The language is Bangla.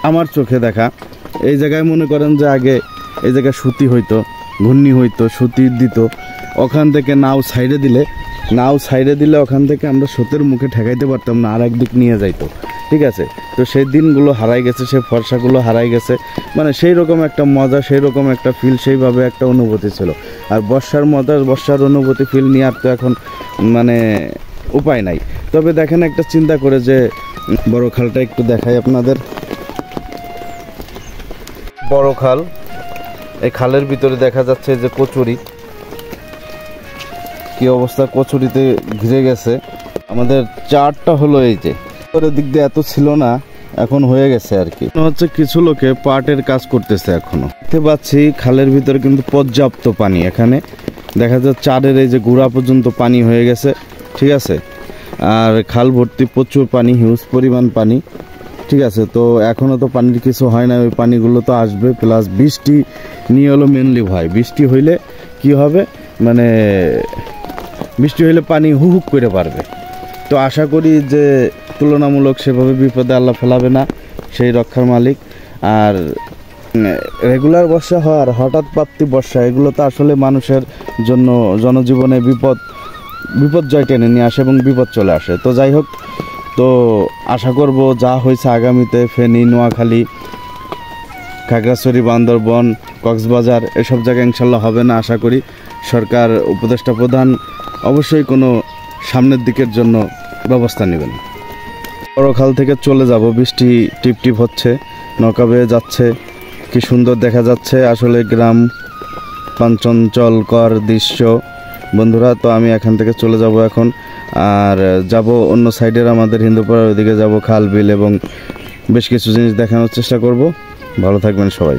আমার চোখে দেখা। এই জায়গায় মনে করেন যে আগে এই জায়গায় সুতি হইতো, ঘূর্ণি হইতো, সুতি দিত, ওখান থেকে নাও সাইডে দিলে ওখান থেকে আমরা স্রোতের মুখে ঠেকাইতে পারতাম না, আর একদিক নিয়ে যাইতো। ঠিক আছে, তো সেই দিনগুলো হারাই গেছে, সেই ফর্সাগুলো হারাই গেছে। মানে সেই রকম একটা মজা, সেই রকম একটা ফিল, সেইভাবে একটা অনুভূতি ছিল। আর বর্ষার মজা, বর্ষার অনুভূতি ফিল নিয়ে আর তো এখন মানে উপায় নাই। তবে দেখেন একটা চিন্তা করে যে বড় খালটা একটু দেখাই আপনাদের। বড় খাল, এই খালের ভিতরে দেখা যাচ্ছে যে কচুরি, কি অবস্থা, কচুরিতে ঘিরে গেছে। আমাদের চারটা হলো এই যে পরের দিক দিয়ে এত ছিল না, এখন হয়ে গেছে আর কি। হচ্ছে কিছু লোকে পাটের কাজ করতেছে এখনো। দেখতে পাচ্ছি খালের ভিতরে কিন্তু পর্যাপ্ত পানি, এখানে দেখা যাচ্ছে চারের এই যে গোড়া পর্যন্ত পানি হয়ে গেছে। ঠিক আছে, আর খাল ভর্তি প্রচুর পানি, হিউজ পরিমাণ পানি। ঠিক আছে, তো এখনও তো পানির কিছু হয় না, ওই পানিগুলো তো আসবে। প্লাস বৃষ্টি নিয়ে হলো মেনলি ভয়। বৃষ্টি হইলে কি হবে, মানে বৃষ্টি হইলে পানি হুক করে পারবে। তো আশা করি যে তুলনামূলক সেভাবে বিপদে আল্লাহ ফেলাবে না, সেই রক্ষার মালিক। আর রেগুলার বর্ষা হওয়ার হঠাৎ প্রাপ্তি বর্ষা, এগুলো তো আসলে মানুষের জন্য জনজীবনে বিপর্যয় টেনে নিয়ে আসে এবং বিপদ চলে আসে। তো যাই হোক, তো আশা করব যা হয়েছে আগামীতে ফেনী, নোয়াখালী, খাগড়াছড়ি, বান্দরবন, কক্সবাজার এসব জায়গায় ইনশাল্লাহ হবে না। আশা করি সরকার, উপদেষ্টা প্রধান অবশ্যই কোনো সামনের দিকের জন্য ব্যবস্থা নেবেন। বড় খাল থেকে চলে যাব, বৃষ্টি টিপ টিপ হচ্ছে, নৌকা বেয়ে যাচ্ছে, কি সুন্দর দেখা যাচ্ছে আসলে গ্রাম পাঞ্চঞ্চলকর দৃশ্য বন্ধুরা। তো আমি এখান থেকে চলে যাব এখন, আর যাব অন্য সাইডের আমাদের হিন্দুপাড়ার ওইদিকে যাব, খাল বিল এবং বেশ কিছু জিনিস দেখানোর চেষ্টা করব। ভালো থাকবেন সবাই।